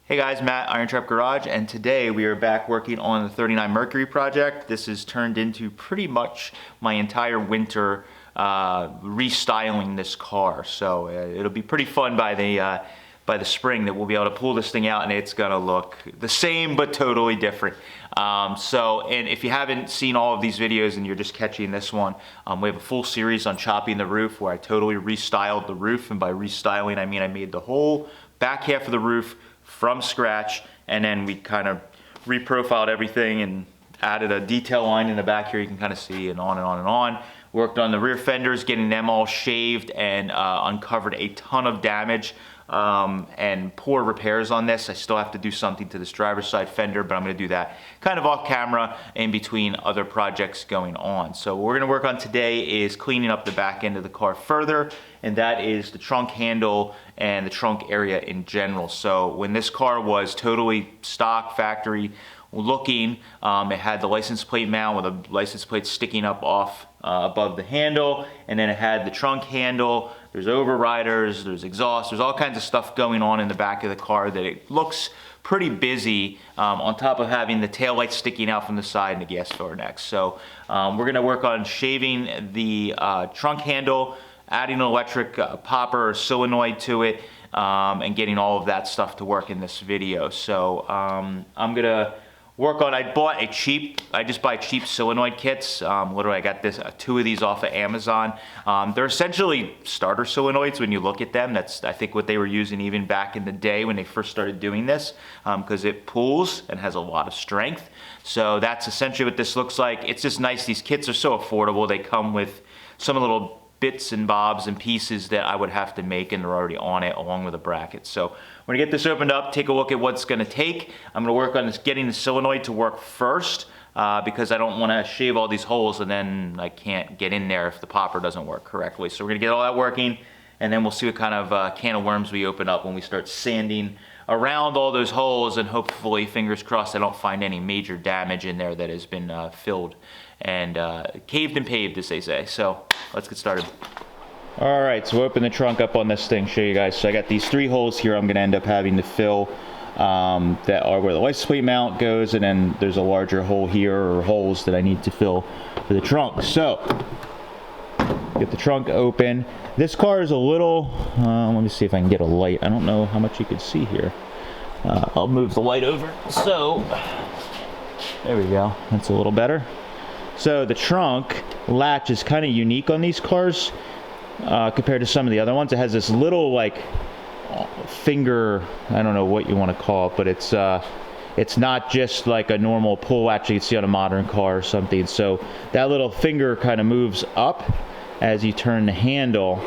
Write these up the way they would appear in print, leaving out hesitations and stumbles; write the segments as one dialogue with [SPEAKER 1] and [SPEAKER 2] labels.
[SPEAKER 1] Hey guys, Matt, IronTrap Garage, and today we are back working on the 39 Mercury project. This has turned into pretty much my entire winter restyling this car. So it'll be pretty fun by the spring that we'll be able to pull this thing out and it's gonna look the same but totally different. And if you haven't seen all of these videos and you're just catching this one, we have a full series on chopping the roof where I totally restyled the roof, and by restyling I mean I made the whole back half of the roof from scratch, and then we kind of reprofiled everything and added a detail line in the back here you can kind of see, and on and on and on. Worked on the rear fenders, getting them all shaved, and uncovered a ton of damage and poor repairs on this. I still have to do something to this driver's side fender, but I'm going to do that kind of off camera in between other projects going on. So what we're going to work on today is cleaning up the back end of the car further, and that is the trunk handle and the trunk area in general. So when this car was totally stock factory looking, it had the license plate mount with a license plate sticking up off above the handle, and then it had the trunk handle. There's overriders, there's exhaust, there's all kinds of stuff going on in the back of the car that it looks pretty busy, on top of having the taillights sticking out from the side and the gas filler next. So we're going to work on shaving the trunk handle, adding an electric popper or solenoid to it, and getting all of that stuff to work in this video. So I'm going to work on, I just buy cheap solenoid kits. Literally I got two of these off of Amazon. They're essentially starter solenoids when you look at them. That's, I think, what they were using even back in the day when they first started doing this, because it pulls and has a lot of strength. So that's essentially what this looks like. It's just nice. These kits are so affordable. They come with some little bits and bobs and pieces that I would have to make, and they're already on it along with a bracket. So we're gonna get this opened up, take a look at what's gonna take. I'm gonna work on getting the solenoid to work first, because I don't wanna shave all these holes and then I can't get in there if the popper doesn't work correctly. So we're gonna get all that working, and then we'll see what kind of can of worms we open up when we start sanding around all those holes, and hopefully, fingers crossed, I don't find any major damage in there that has been filled and caved and paved, as they say. So let's get started. All right, so open the trunk up on this thing, show you guys. So I got these 3 holes here I'm gonna end up having to fill, that are where the license plate mount goes, and then there's a larger hole here, or holes that I need to fill for the trunk. So get the trunk open. This car is a little, let me see if I can get a light. I don't know how much you can see here. I'll move the light over. So there we go, that's a little better. So the trunk latch is kind of unique on these cars compared to some of the other ones. It has this little like finger, I don't know what you want to call it, but it's not just like a normal pull latch you see on a modern car or something. So that little finger kind of moves up as you turn the handle,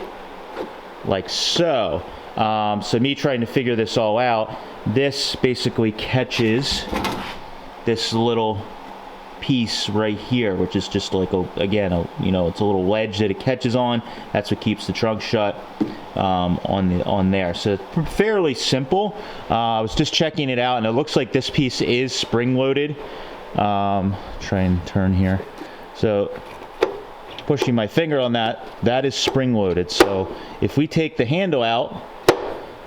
[SPEAKER 1] like so. So me trying to figure this all out, this basically catches this little piece right here, which is just like you know, it's a little wedge that it catches on. That's what keeps the trunk shut on there. So it's fairly simple. I was just checking it out, and it looks like this piece is spring loaded. Try and turn here. So pushing my finger on that is spring loaded. So if we take the handle out,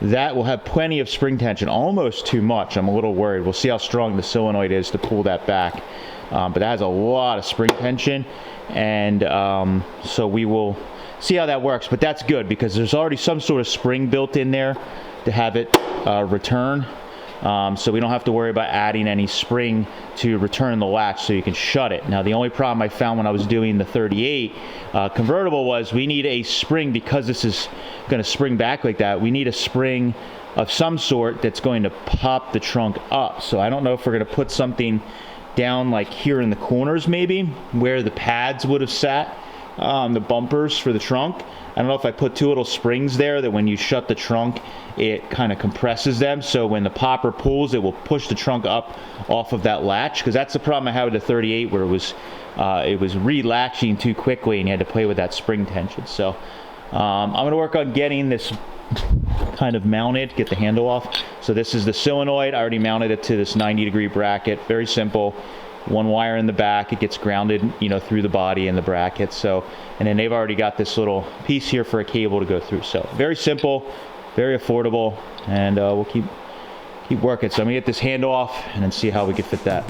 [SPEAKER 1] that will have plenty of spring tension, almost too much. I'm a little worried. We'll see how strong the solenoid is to pull that back. But that has a lot of spring tension, and so we will see how that works. But that's good, because there's already some sort of spring built in there to have it return. So we don't have to worry about adding any spring to return the latch so you can shut it. Now, the only problem I found when I was doing the 38 convertible was we need a spring, because this is going to spring back like that. We need a spring of some sort that's going to pop the trunk up. So I don't know if we're going to put something down like here in the corners, maybe where the pads would have sat, the bumpers for the trunk. I don't know if I put 2 little springs there that when you shut the trunk, it kind of compresses them, so when the popper pulls, it will push the trunk up off of that latch, because that's the problem I had with the 38, where it was re-latching too quickly and you had to play with that spring tension. So I'm going to work on getting this kind of mounted, get the handle off. So this is the solenoid. I already mounted it to this 90-degree bracket. Very simple. 1 wire in the back. It gets grounded, you know, through the body and the bracket. So, and then they've already got this little piece here for a cable to go through. So very simple, very affordable, and we'll keep keep working. So I'm gonna get this handle off and then see how we can fit that.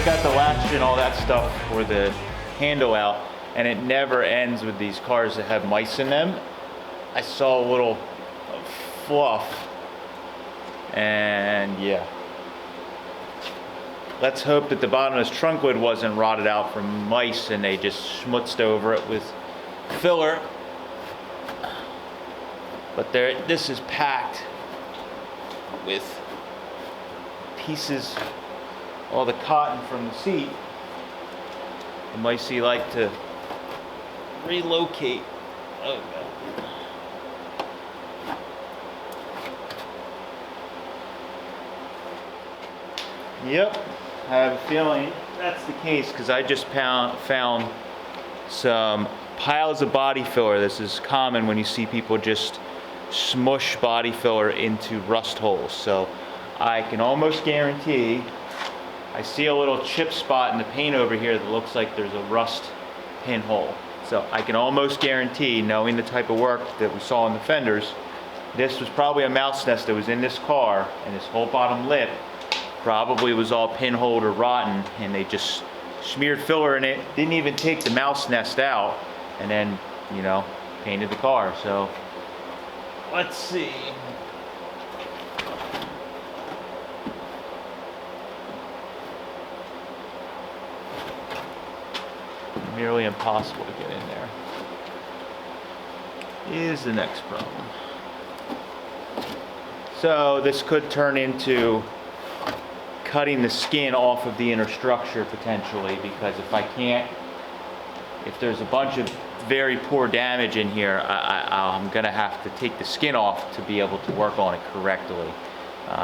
[SPEAKER 1] Got the latch and all that stuff for the handle out, and it never ends with these cars that have mice in them. I saw a little fluff, and yeah. Let's hope that the bottom of this trunk lid wasn't rotted out from mice and they just schmutzed over it with filler. But this is packed with pieces, all the cotton from the seat. The micey like to relocate. Oh God. Yep, I have a feeling that's the case because I just found some piles of body filler. This is common when you see people just smush body filler into rust holes. So I can almost guarantee, I see a little chip spot in the paint over here that looks like there's a rust pinhole. So I can almost guarantee, knowing the type of work that we saw in the fenders, this was probably a mouse nest that was in this car, and this whole bottom lip probably was all pinholed or rotten, and they just smeared filler in it, didn't even take the mouse nest out, and then, you know, painted the car. So let's see. Nearly impossible to get in there. Is the next problem. So this could turn into cutting the skin off of the inner structure potentially, because if there's a bunch of very poor damage in here, I'm gonna have to take the skin off to be able to work on it correctly.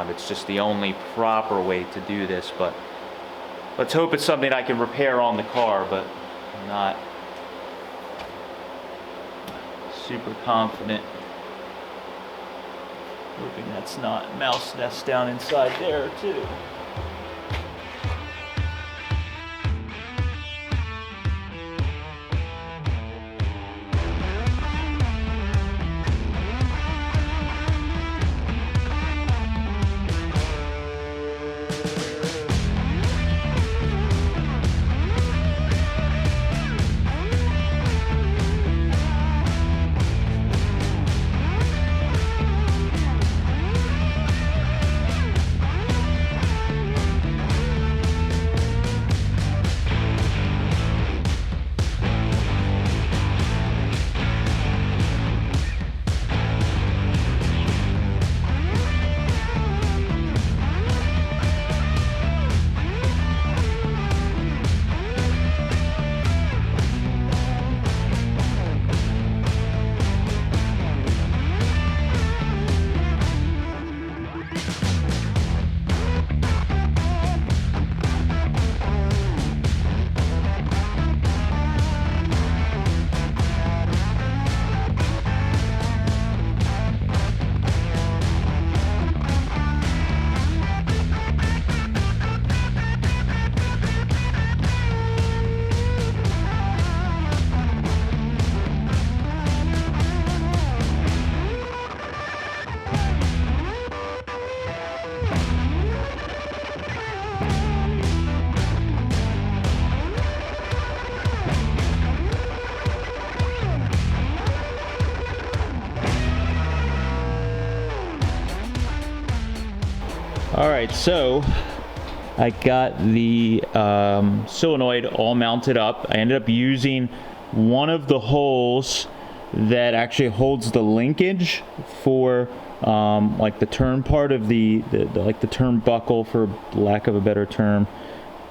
[SPEAKER 1] It's just the only proper way to do this, but let's hope it's something I can repair on the car, but I'm not super confident. Hoping that's not mouse nest down inside there too. All right, so I got the solenoid all mounted up. I ended up using one of the holes that actually holds the linkage for like the turn part of the like the turnbuckle, for lack of a better term,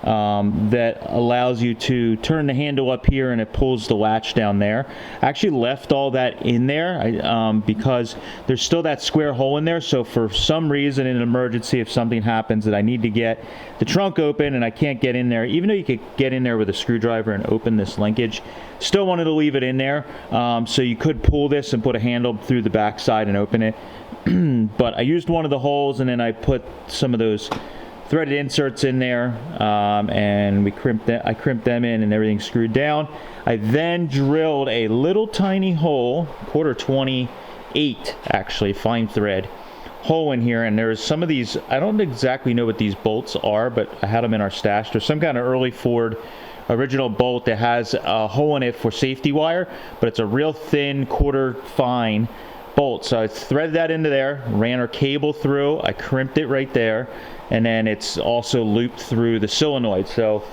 [SPEAKER 1] that allows you to turn the handle up here and it pulls the latch down there. I actually left all that in there because there's still that square hole in there, so for some reason in an emergency, if something happens that I need to get the trunk open and I can't get in there, even though you could get in there with a screwdriver and open this linkage, still wanted to leave it in there, so you could pull this and put a handle through the back side and open it. But I used one of the holes, and then I put some of those threaded inserts in there, and I crimped them in and everything screwed down. I then drilled a little tiny hole, 1/4-28 actually, fine thread hole in here, and there's some of these, I don't exactly know what these bolts are, but I had them in our stash. There's some kind of early Ford original bolt that has a hole in it for safety wire, but it's a real thin, quarter fine bolt. So I threaded that into there, ran our cable through, I crimped it right there, and then it's also looped through the solenoid. So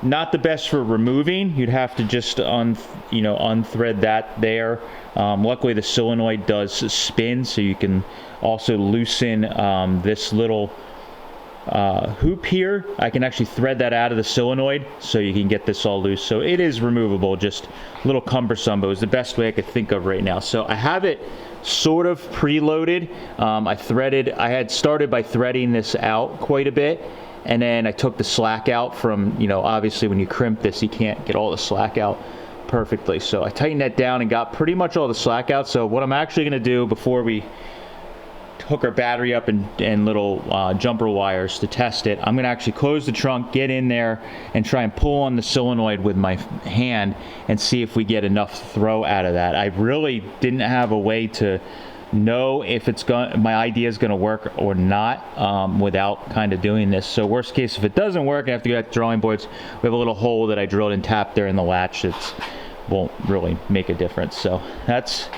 [SPEAKER 1] not the best for removing. You'd have to just unthread that there. Luckily the solenoid does spin, so you can also loosen this little hoop here. I can actually thread that out of the solenoid so you can get this all loose. So it is removable, just a little cumbersome, but it was the best way I could think of right now. So I have it sort of preloaded. I had started by threading this out quite a bit, and then I took the slack out from, obviously when you crimp this, you can't get all the slack out perfectly. So I tightened that down and got pretty much all the slack out. So what I'm actually going to do before we hook our battery up and little jumper wires to test it, I'm going to actually close the trunk, get in there, and try and pull on the solenoid with my hand and see if we get enough throw out of that. I really didn't have a way to know if my idea is going to work or not without kind of doing this. So worst case, if it doesn't work, I have to go back to drawing boards. We have a little hole that I drilled and tapped there in the latch that won't really make a difference. So that's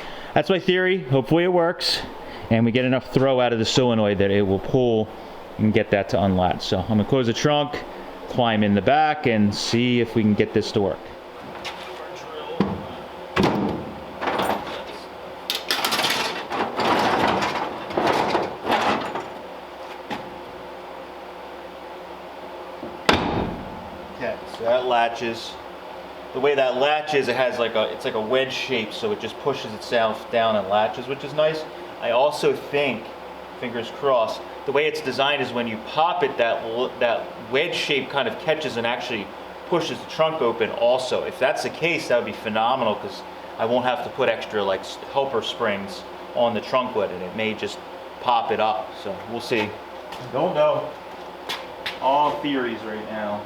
[SPEAKER 1] my theory. Hopefully it works, and we get enough throw out of the solenoid that it will pull and get that to unlatch. So I'm going to close the trunk, climb in the back, and see if we can get this to work. Okay, so that latches. The way that latches, it's like a wedge shape, so it just pushes itself down and latches, which is nice. I also think, fingers crossed, the way it's designed is when you pop it, that wedge shape kind of catches and actually pushes the trunk open also. If that's the case, that would be phenomenal, because I won't have to put extra helper springs on the trunk lid, and it may just pop it up. So we'll see. I don't know. All theories right now.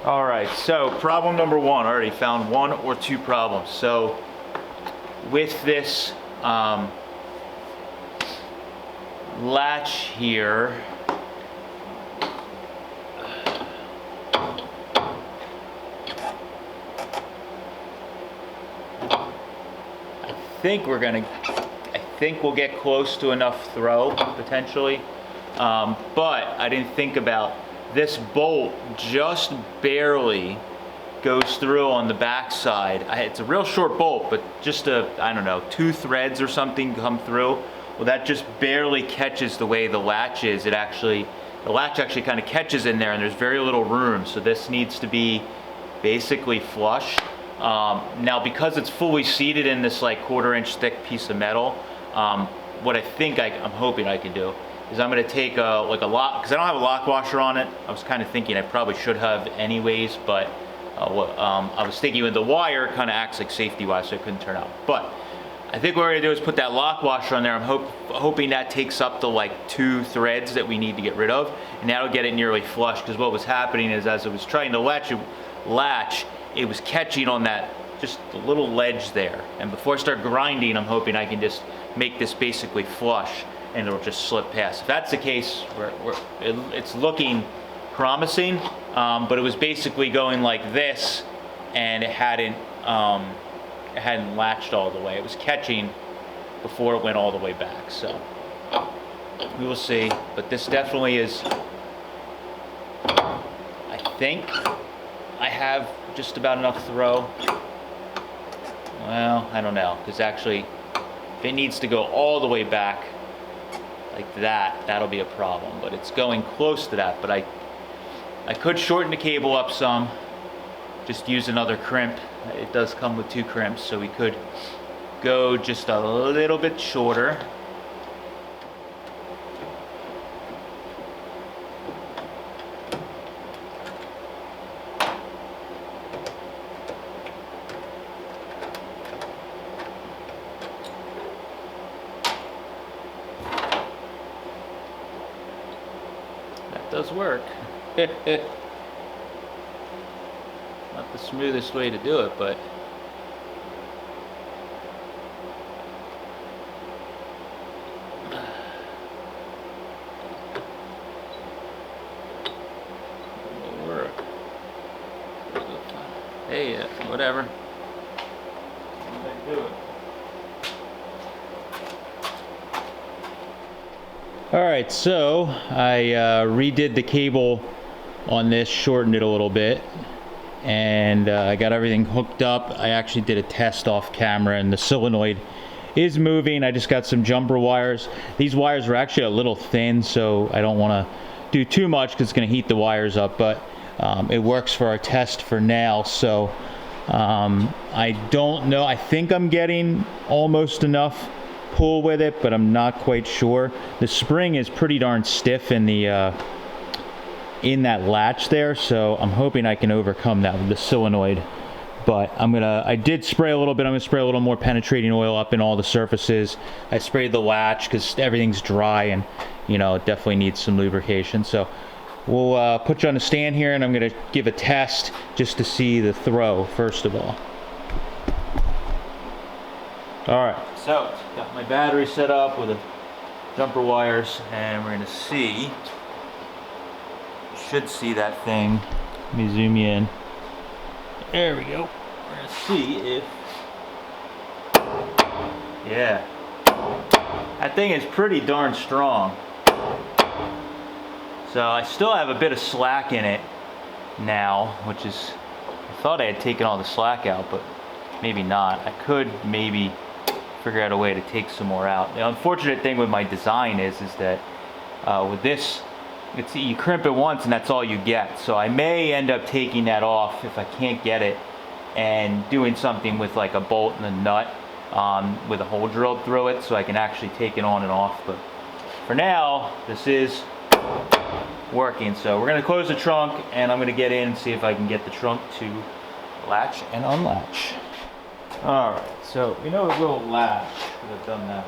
[SPEAKER 1] All right, so problem number one, I already found one or two problems. So with this latch here, I think we'll get close to enough throw potentially, but I didn't think about this bolt just barely goes through on the back side. It's a real short bolt, but just I don't know, 2 threads or something come through. Well, that just barely catches the way the latch is. The latch actually kind of catches in there, and there's very little room. So this needs to be basically flush. Now, because it's fully seated in this 1/4 inch thick piece of metal, what I think I'm hoping I can do is I'm going to take a lock, because I don't have a lock washer on it. I was kind of thinking I probably should have anyways, but I was thinking with the wire kind of acts like safety wire, so it couldn't turn out. But I think what we're going to do is put that lock washer on there. I'm hoping that takes up the 2 threads that we need to get rid of, and that'll get it nearly flush, because what was happening is as I was trying to latch, it was catching on that just a little ledge there. And before I start grinding, I'm hoping I can just make this basically flush and it'll just slip past. If that's the case, it's looking promising, but it was basically going like this, and it hadn't latched all the way. It was catching before it went all the way back. So we will see, but this definitely is, I think I have just about enough throw. Well, I don't know, because actually if it needs to go all the way back like that, that'll be a problem, but it's going close to that. But I could shorten the cable up some, just use another crimp. It does come with 2 crimps, so we could go just a little bit shorter. That does work. Not the smoothest way to do it, but it'll work. Hey, whatever. Do it. All right, so I redid the cable on this, shortened it a little bit, and I got everything hooked up. I actually did a test off camera, and the solenoid is moving. I just got some jumper wires. These wires are actually a little thin, so I don't want to do too much because it's going to heat the wires up, but it works for our test for now. So I don't know. I think I'm getting almost enough pull with it, but I'm not quite sure. The spring is pretty darn stiff in the in that latch there, so I'm hoping I can overcome that with the solenoid. But I did spray a little bit. I'm gonna spray a little more penetrating oil up in all the surfaces. I sprayed the latch because everything's dry, and you know, it definitely needs some lubrication. So we'll put you on the stand here, and I'm gonna give a test just to see the throw first of all. All right, so got my battery set up with the jumper wires, and we're gonna see, you should see that thing. Let me zoom you in. There we go. We're gonna see if, yeah, that thing is pretty darn strong. So I still have a bit of slack in it now, which is, I thought I had taken all the slack out, but maybe not. I could maybe figure out a way to take some more out. The unfortunate thing with my design is that with this, you crimp it once and that's all you get. So I may end up taking that off if I can't get it, and doing something with like a bolt and a nut with a hole drilled through it, so I can actually take it on and off. But for now, this is working. So we're gonna close the trunk, and I'm gonna get in and see if I can get the trunk to latch and unlatch. All right, so we know it will latch because I've done that.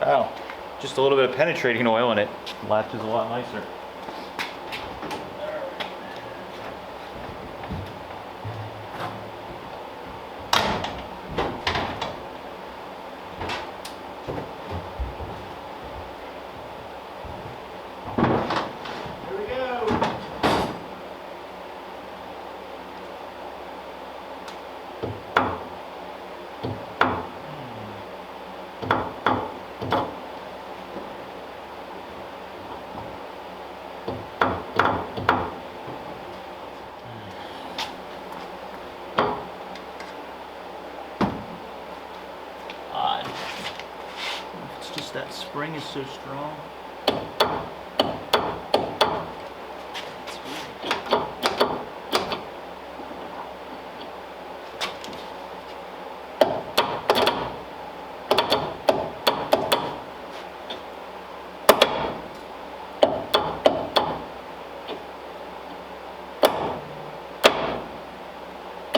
[SPEAKER 1] Wow, just a little bit of penetrating oil and it latches a lot nicer. That spring is so strong.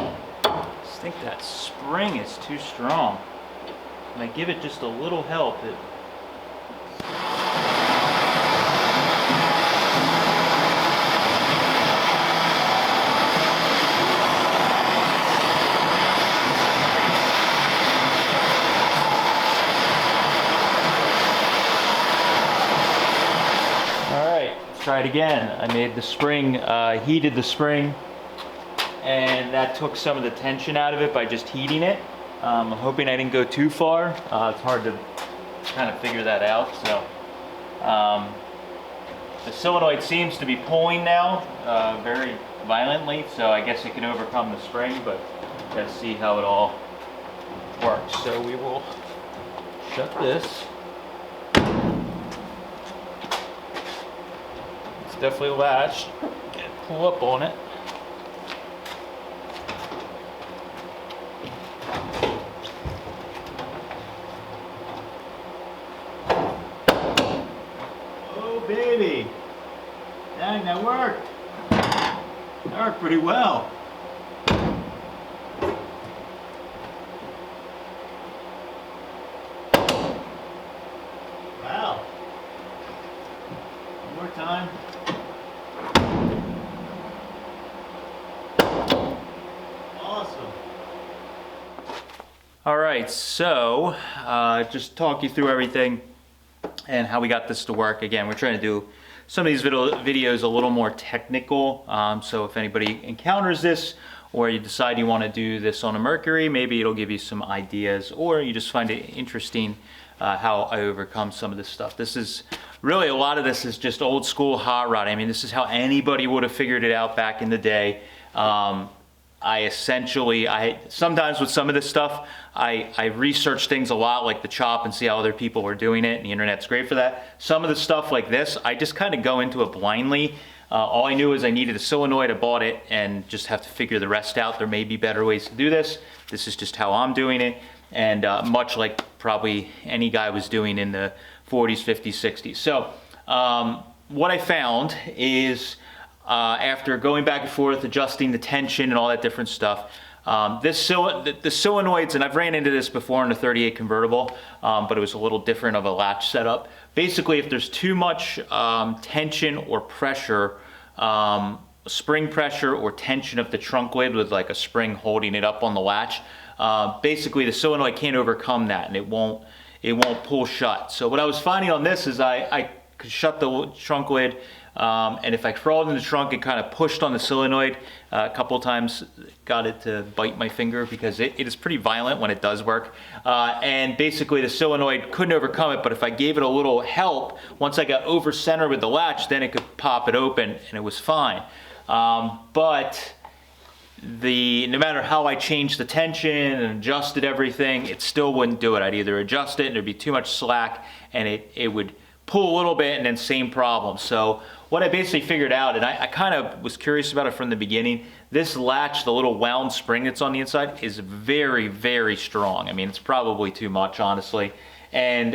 [SPEAKER 1] I just think that spring is too strong. When I give it just a little help, it let's try it again. I made the spring, heated the spring, and that took some of the tension out of it by just heating it. I'm hoping I didn't go too far. It's hard to kind of figure that out. So the solenoid seems to be pulling now very violently, so I guess it can overcome the spring, but let's see how it all works. So we will shut this. It's definitely latched. Pull up on it. Oh baby, dang, that worked. That worked pretty well. Wow. One more time. Awesome. All right, so just talk you through everything and how we got this to work. Again, we're trying to do some of these videos a little more technical. So if anybody encounters this, or you decide you want to do this on a Mercury, maybe it'll give you some ideas, or you just find it interesting how I overcome some of this stuff. This is really, a lot of this is just old school hot rod. I mean, this is how anybody would have figured it out back in the day. Sometimes with some of this stuff, I research things a lot, like the chop, and see how other people were doing it, and the internet's great for that. Some of the stuff like this, I just kind of go into it blindly. All I knew is I needed a solenoid, I bought it, and just have to figure the rest out. There may be better ways to do this. This is just how I'm doing it, and much like probably any guy was doing in the 40s, 50s, 60s. So what I found is, after going back and forth, adjusting the tension and all that different stuff, the solenoids, and I've ran into this before in a 38 convertible, but it was a little different of a latch setup. Basically, if there's too much tension or pressure, spring pressure or tension of the trunk lid with like a spring holding it up on the latch, basically the solenoid can't overcome that, and it won't pull shut. So what I was finding on this is I could shut the trunk lid, and if I crawled in the trunk and kind of pushed on the solenoid a couple of times, got it to bite my finger, because it is pretty violent when it does work. And basically the solenoid couldn't overcome it, but if I gave it a little help, once I got over center with the latch, then it could pop it open and it was fine. But no matter how I changed the tension and adjusted everything, it still wouldn't do it. I'd either adjust it and there'd be too much slack, and it would pull a little bit, and then same problem. So what I basically figured out, and I kind of was curious about it from the beginning, this latch, the little wound spring that's on the inside, is very, very strong. I mean, it's probably too much, honestly. And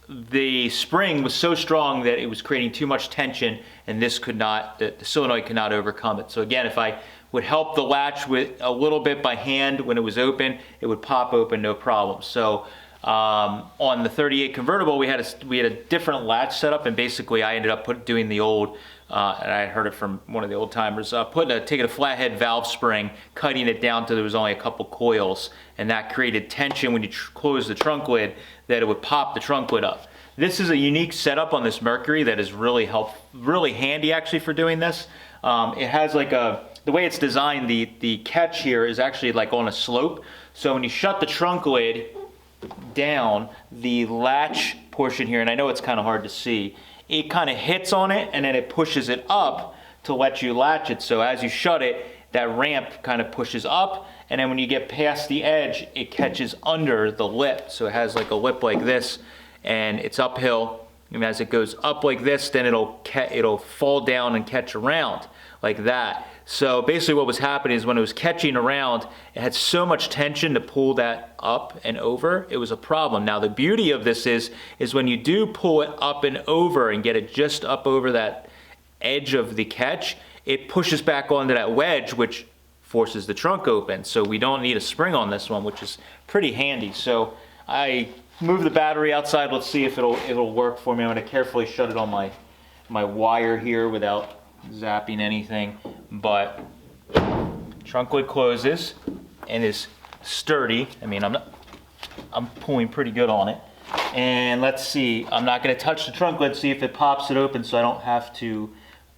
[SPEAKER 1] the spring was so strong that it was creating too much tension, and this could not, the solenoid could not overcome it. So again, if I would help the latch with a little bit by hand when it was open, it would pop open, no problem. So on the 38 convertible, we had a different latch setup, and basically I ended up doing the old, and I heard it from one of the old timers, taking a flathead valve spring, cutting it down till there was only a couple coils, and that created tension when you close the trunk lid, that it would pop the trunk lid up. This is a unique setup on this Mercury that is really handy actually for doing this. It has like the way it's designed, the catch here is actually like on a slope, so when you shut the trunk lid down, the latch portion here, and I know it's kind of hard to see, it kind of hits on it and then it pushes it up to let you latch it. So as you shut it, that ramp kind of pushes up, and then when you get past the edge, it catches under the lip. So it has like a lip like this, and it's uphill, and as it goes up like this, then it'll fall down and catch around like that. So basically what was happening is when it was catching around, it had so much tension to pull that up and over, it was a problem. Now the beauty of this is when you do pull it up and over and get it just up over that edge of the catch, it pushes back onto that wedge, which forces the trunk open. So we don't need a spring on this one, which is pretty handy. So I moved the battery outside. Let's see if it'll work for me. I'm going to carefully shut it on my wire here without zapping anything, but trunk lid closes and is sturdy. I mean, I'm pulling pretty good on it. And let's see, I'm not gonna touch the trunk lid, see if it pops it open so I don't have to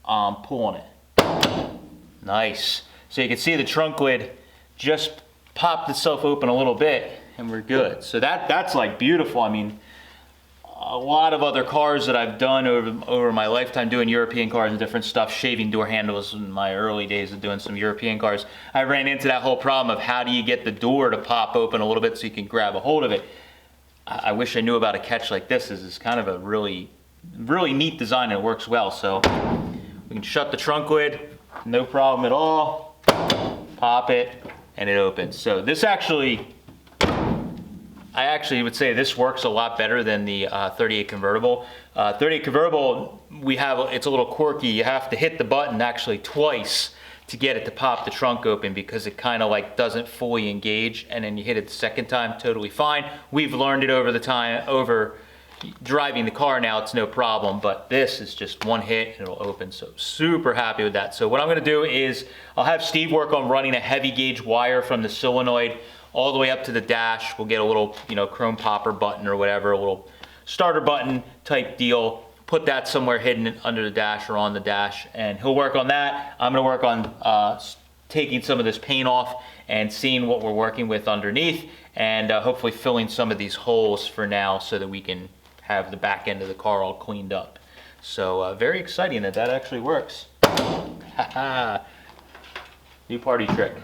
[SPEAKER 1] pull on it. Nice. So you can see the trunk lid just popped itself open a little bit and we're good. So that's like beautiful. I mean, a lot of other cars that I've done over my lifetime doing European cars and different stuff, shaving door handles in my early days of doing some European cars, I ran into that whole problem of how do you get the door to pop open a little bit so you can grab a hold of it. I wish I knew about a catch like this. This is kind of a really neat design and it works well. So we can shut the trunk lid, no problem at all, pop it, and it opens. So this actually, I actually would say this works a lot better than the 38 convertible. 38 convertible, it's a little quirky. You have to hit the button actually twice to get it to pop the trunk open because it kind of like doesn't fully engage, and then you hit it the second time, totally fine. We've learned it over driving the car now, it's no problem, but this is just one hit and it'll open, so super happy with that. So what I'm gonna do is I'll have Steve work on running a heavy gauge wire from the solenoid all the way up to the dash. We'll get a little, chrome popper button or whatever, a little starter button type deal. Put that somewhere hidden under the dash or on the dash, and he'll work on that. I'm gonna work on taking some of this paint off and seeing what we're working with underneath, and hopefully filling some of these holes for now so that we can have the back end of the car all cleaned up. So very exciting that actually works. New party trick.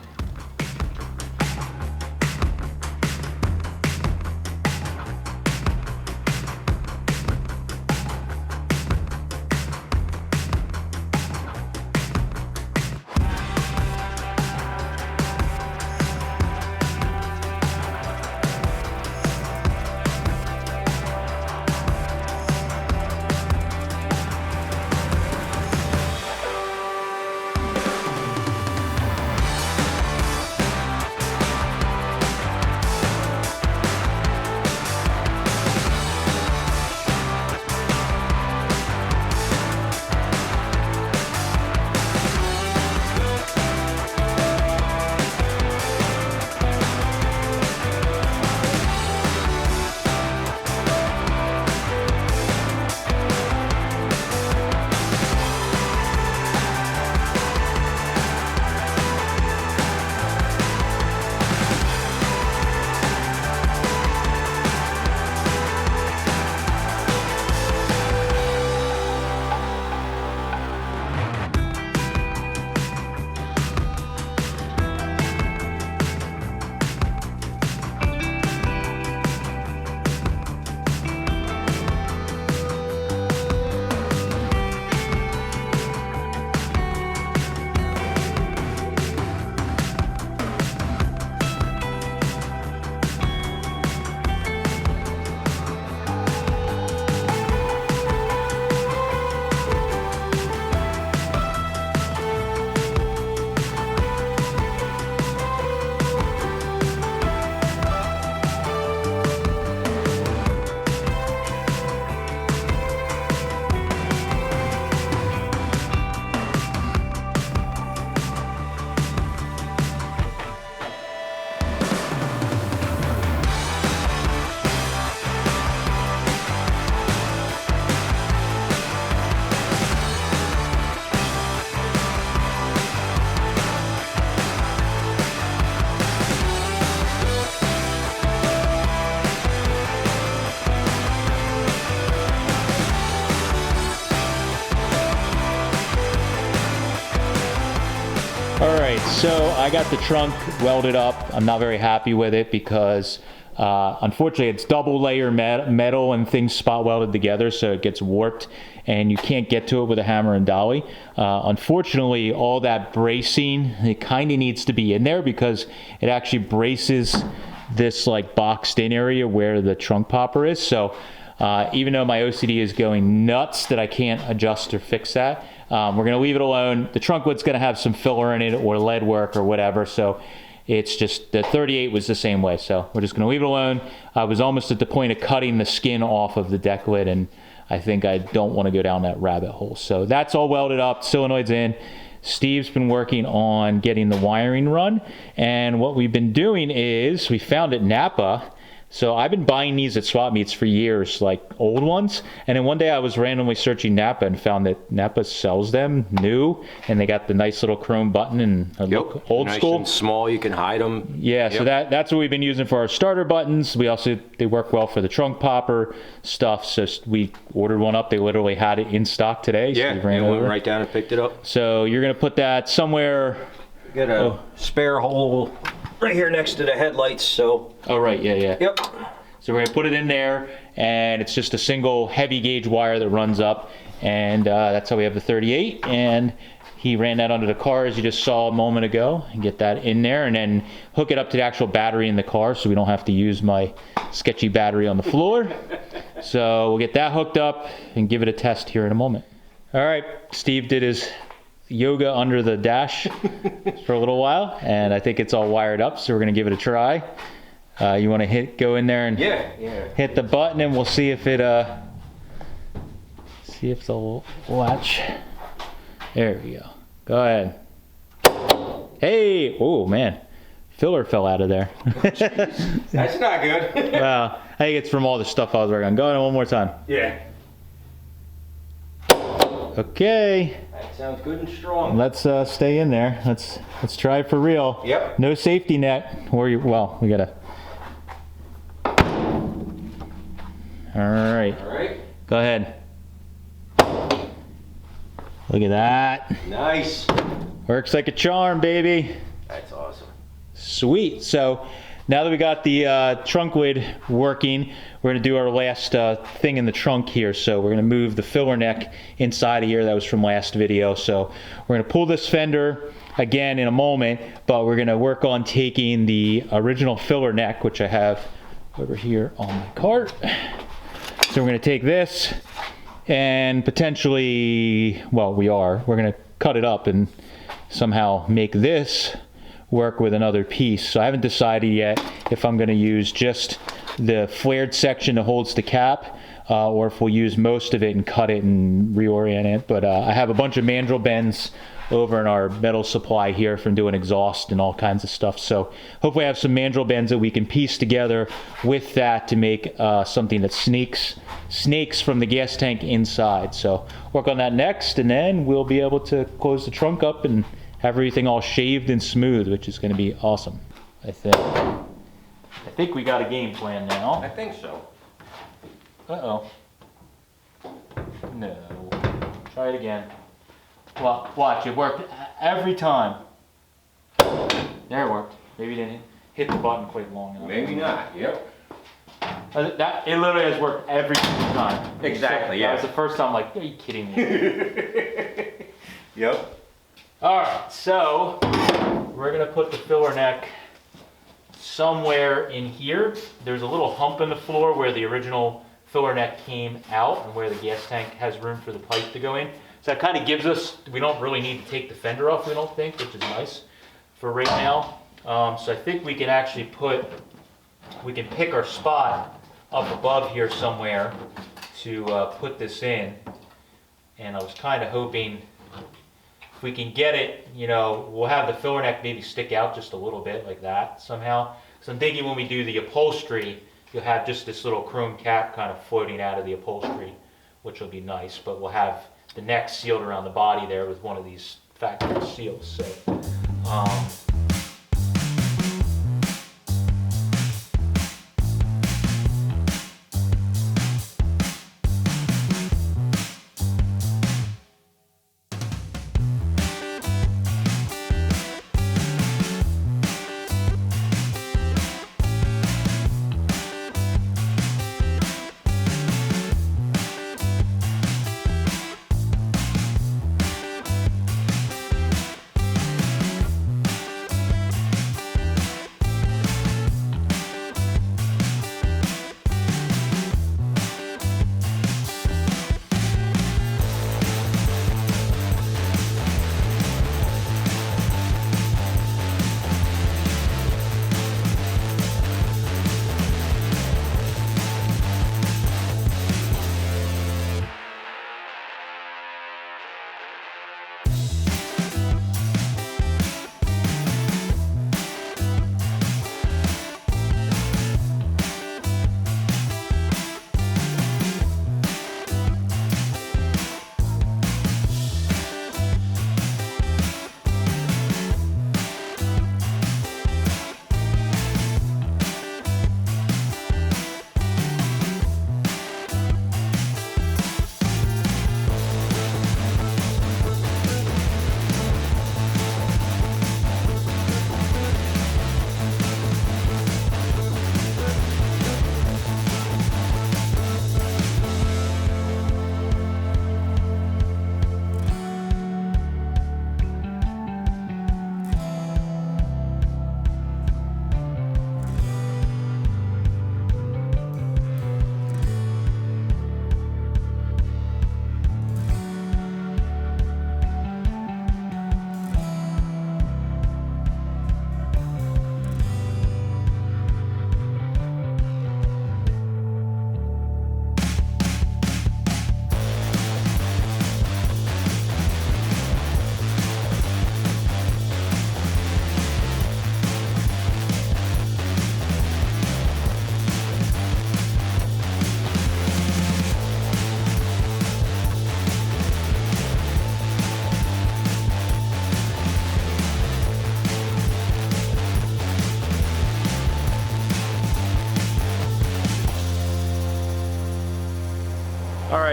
[SPEAKER 1] All right, so I got the trunk welded up. I'm not very happy with it because unfortunately it's double layer metal and things spot welded together, so it gets warped and you can't get to it with a hammer and dolly. Unfortunately, all that bracing, it kind of needs to be in there because it actually braces this like boxed in area where the trunk popper is. So even though my OCD is going nuts that I can't adjust or fix that, we're going to leave it alone. The trunk lid's going to have some filler in it or lead work or whatever, so it's just, the 38 was the same way, so we're just going to leave it alone. I was almost at the point of cutting the skin off of the deck lid, and I think I don't want to go down that rabbit hole. So that's all welded up, solenoid's in. Steve's been working on getting the wiring run, and what we've been doing is, we found at Napa
[SPEAKER 2] So I've been buying these at swap meets for years, like old ones. And then one day I was randomly searching Napa and found that Napa sells them new, and they got the nice little chrome button and look old
[SPEAKER 3] nice
[SPEAKER 2] school.
[SPEAKER 3] And small, you can hide them.
[SPEAKER 2] Yeah, so that's what we've been using for our starter buttons. We also, they work well for the trunk popper stuff. So we ordered one up. They literally had it in stock today. So we ran
[SPEAKER 3] went right down and picked it up.
[SPEAKER 2] So you're gonna put that somewhere.
[SPEAKER 3] Got a spare hole right here next to the headlights, so.
[SPEAKER 2] Oh, right, yeah.
[SPEAKER 3] Yep.
[SPEAKER 2] So we're gonna put it in there, and it's just a single heavy gauge wire that runs up, and that's how we have the 38. And he ran that under the car, as you just saw a moment ago, and get that in there, and then hook it up to the actual battery in the car, so we don't have to use my sketchy battery on the floor. So we'll get that hooked up and give it a test here in a moment. All right, Steve did his yoga under the dash for a little while, and I think it's all wired up, so we're gonna give it a try. You want to go in there and hit the button, and we'll see if it see if the latch. There we go. Go ahead. Hey, oh man, filler fell out of there.
[SPEAKER 3] That's not good.
[SPEAKER 2] Well, I think it's from all the stuff I was working on. Go ahead one more time.
[SPEAKER 3] Yeah.
[SPEAKER 2] Okay.
[SPEAKER 3] That sounds good and strong.
[SPEAKER 2] Let's stay in there. Let's try it for real.
[SPEAKER 3] Yep.
[SPEAKER 2] No safety net. Well, we gotta. All right.
[SPEAKER 3] All right.
[SPEAKER 2] Go ahead. Look at that.
[SPEAKER 3] Nice.
[SPEAKER 2] Works like a charm, baby.
[SPEAKER 3] That's awesome.
[SPEAKER 2] Sweet. So now that we got the trunk lid working, we're going to do our last thing in the trunk here. So we're going to move the filler neck inside of here. That was from last video. So we're going to pull this fender again in a moment, but we're going to work on taking the original filler neck, which I have over here on my cart. So we're going to take this and potentially, well, we're going to cut it up and somehow make this work with another piece. So I haven't decided yet if I'm going to use just the flared section that holds the cap, or if we'll use most of it and cut it and reorient it. But I have a bunch of mandrel bends over in our metal supply here from doing exhaust and all kinds of stuff. So hopefully I have some mandrel bends that we can piece together with that to make something that snakes from the gas tank inside. So work on that next, and then we'll be able to close the trunk up and have everything all shaved and smooth, which is going to be awesome, I think. I think we got a game plan now.
[SPEAKER 3] I think so.
[SPEAKER 2] Uh-oh. No. Try it again. Well, watch, it worked every time. There it worked. Maybe you didn't hit the button quite long enough.
[SPEAKER 3] Maybe not. Yep.
[SPEAKER 2] It literally has worked every single time.
[SPEAKER 3] Exactly,
[SPEAKER 2] so,
[SPEAKER 3] yeah.
[SPEAKER 2] That was the first time, like, are you kidding me?
[SPEAKER 3] Yep.
[SPEAKER 2] Alright, so we're going to put the filler neck somewhere in here. There's a little hump in the floor where the original filler neck came out and where the gas tank has room for the pipe to go in. So that kind of gives us, we don't really need to take the fender off, we don't think, which is nice for right now. So I think we can actually we can pick our spot up above here somewhere to put this in. And I was kind of hoping if we can get it, we'll have the filler neck maybe stick out just a little bit like that somehow. So I'm thinking when we do the upholstery, you'll have just this little chrome cap kind of floating out of the upholstery, which will be nice, but we'll have the neck sealed around the body there with one of these factory seals. So,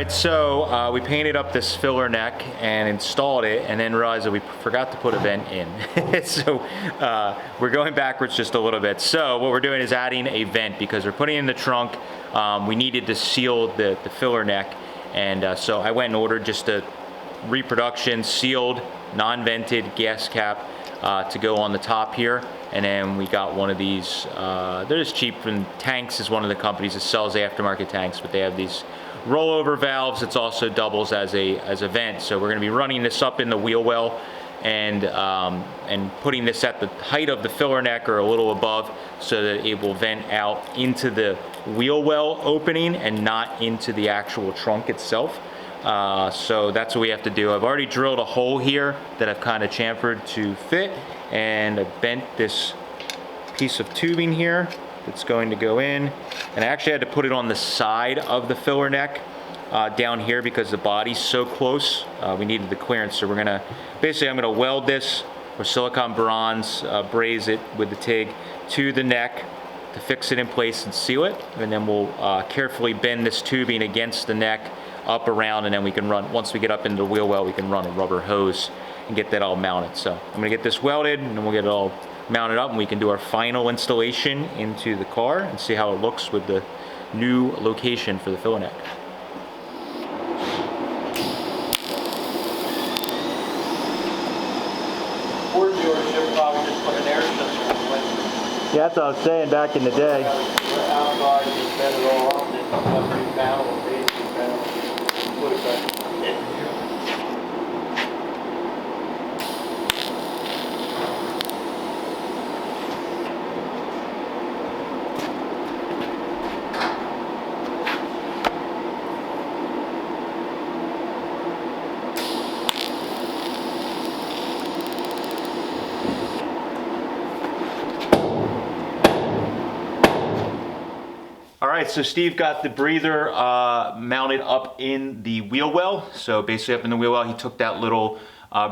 [SPEAKER 2] right, so we painted up this filler neck and installed it, and then realized that we forgot to put a vent in. So we're going backwards just a little bit. So what we're doing is adding a vent because we're putting it in the trunk. We needed to seal the filler neck, and so I went and ordered just a reproduction sealed, non-vented gas cap to go on the top here. And then we got one of these, they're just cheap, and Tanks is one of the companies that sells aftermarket tanks, but they have these rollover valves. It also doubles as a vent. So we're going to be running this up in the wheel well and putting this at the height of the filler neck or a little above so that it will vent out into the wheel well opening and not into the actual trunk itself. So that's what we have to do. I've already drilled a hole here that I've kind of chamfered to fit, and I bent this piece of tubing here that's going to go in, and I actually had to put it on the side of the filler neck down here because the body's so close. We needed the clearance, so we're gonna basically, I'm gonna weld this or silicone bronze, braze it with the TIG to the neck to fix it in place and seal it, and then we'll carefully bend this tubing against the neck up around, and then we can run, once we get up into the wheel well, we can run a rubber hose and get that all mounted. So I'm gonna get this welded, and then we'll get it all mounted up, and we can do our final installation into the car and see how it looks with the new location for the filler neck.
[SPEAKER 3] Ford dealership probably just put an air system in place.
[SPEAKER 2] Yeah, that's what I was saying back in the day.
[SPEAKER 3] Outside, just bed it all on, then every panel or base panel, put it back in here.
[SPEAKER 1] All right, so Steve got the breather mounted up in the wheel well. So basically up in the wheel well, he took that little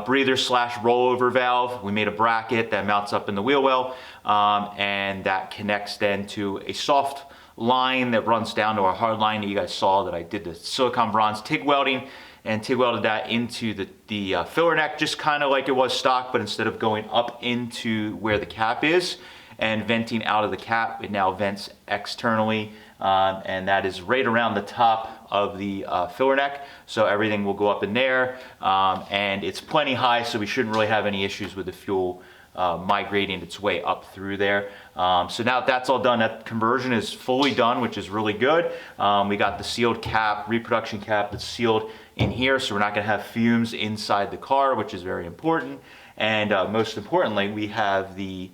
[SPEAKER 1] breather slash rollover valve. We made a bracket that mounts up in the wheel well, and that connects then to a soft line that runs down to our hard line that you guys saw that I did the silicone bronze TIG welding, and TIG welded that into the filler neck, just kind of like it was stock, but instead of going up into where the cap is and venting out of the cap, it now vents externally, and that is right around the top of the filler neck. So everything will go up in there, and it's plenty high, so we shouldn't really have any issues with the fuel migrating its way up through there. So now that that's all done, that conversion is fully done, which is really good. We got the sealed cap, reproduction cap that's sealed in here, so we're not gonna have fumes inside the car, which is very important. And most importantly, we have the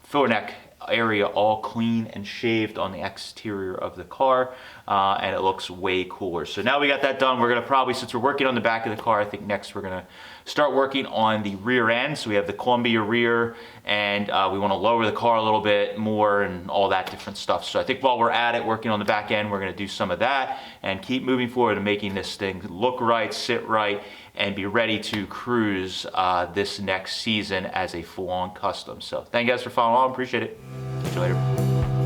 [SPEAKER 1] filler neck area all clean and shaved on the exterior of the car, and it looks way cooler. So now we got that done, we're gonna probably, since we're working on the back of the car, I think next we're gonna start working on the rear end. So we have the Columbia rear, and we wanna lower the car a little bit more and all that different stuff. So I think while we're at it, working on the back end, we're gonna do some of that and keep moving forward and making this thing look right, sit right, and be ready to cruise this next season as a full-on custom. So thank you guys for following along, appreciate it. Catch you later.